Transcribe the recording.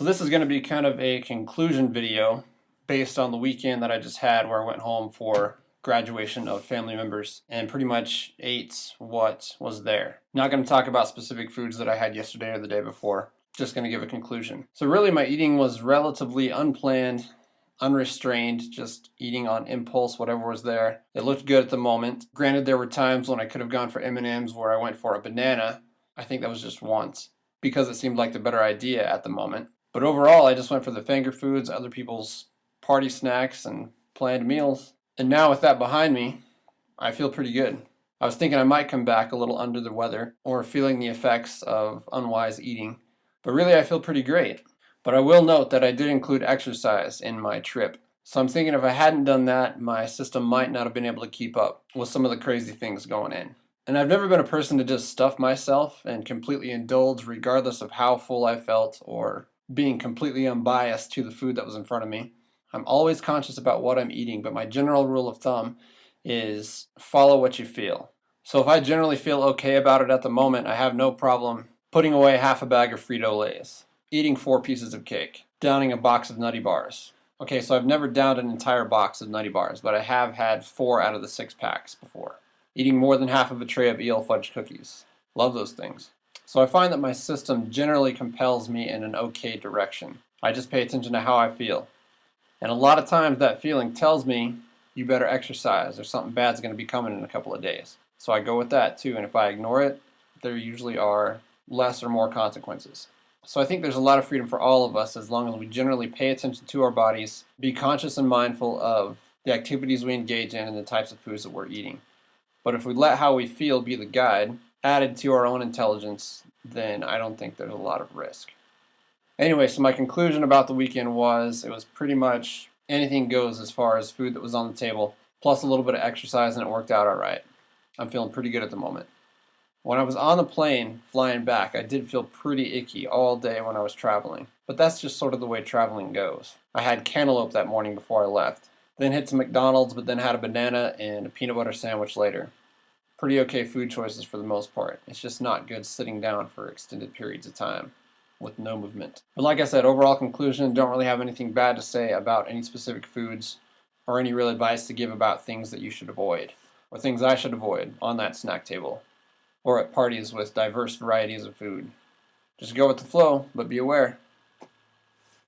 So this is going to be kind of a conclusion video based on the weekend that I just had where I went home for graduation of family members and pretty much ate what was there. Not going to talk about specific foods that I had yesterday or the day before, just going to give a conclusion. So really my eating was relatively unplanned, unrestrained, just eating on impulse, whatever was there. It looked good at the moment. Granted, there were times when I could have gone for M&Ms where I went for a banana. I think that was just once because it seemed like the better idea at the moment. But overall, I just went for the finger foods, other people's party snacks, and planned meals. And now with that behind me, I feel pretty good. I was thinking I might come back a little under the weather or feeling the effects of unwise eating, but really I feel pretty great. But I will note that I did include exercise in my trip. So I'm thinking if I hadn't done that, my system might not have been able to keep up with some of the crazy things going in. And I've never been a person to just stuff myself and completely indulge regardless of how full I felt or being completely unbiased to the food that was in front of me. I'm always conscious about what I'm eating, but my general rule of thumb is follow what you feel. So if I generally feel okay about it at the moment, I have no problem putting away half a bag of Frito-Lays, eating 4 pieces of cake, downing a box of Nutty Bars. Okay, so I've never downed an entire box of Nutty Bars, but I have had 4 out of the 6 packs before. Eating more than half of a tray of EL fudge cookies. Love those things. So I find that my system generally compels me in an okay direction. I just pay attention to how I feel. And a lot of times that feeling tells me you better exercise or something bad's going to be coming in a couple of days. So I go with that too, and if I ignore it, there usually are less or more consequences. So I think there's a lot of freedom for all of us as long as we generally pay attention to our bodies, be conscious and mindful of the activities we engage in and the types of foods that we're eating. But if we let how we feel be the guide, added to our own intelligence, then I don't think there's a lot of risk. Anyway, so my conclusion about the weekend was it was pretty much anything goes as far as food that was on the table, plus a little bit of exercise, and it worked out all right. I'm feeling pretty good at the moment. When I was on the plane flying back, I did feel pretty icky all day when I was traveling, but that's just sort of the way traveling goes. I had cantaloupe that morning before I left, then hit some McDonald's, but then had a banana and a peanut butter sandwich later. Pretty okay food choices for the most part. It's just not good sitting down for extended periods of time with no movement. But like I said, overall conclusion, don't really have anything bad to say about any specific foods or any real advice to give about things that you should avoid or things I should avoid on that snack table or at parties with diverse varieties of food. Just go with the flow, but be aware.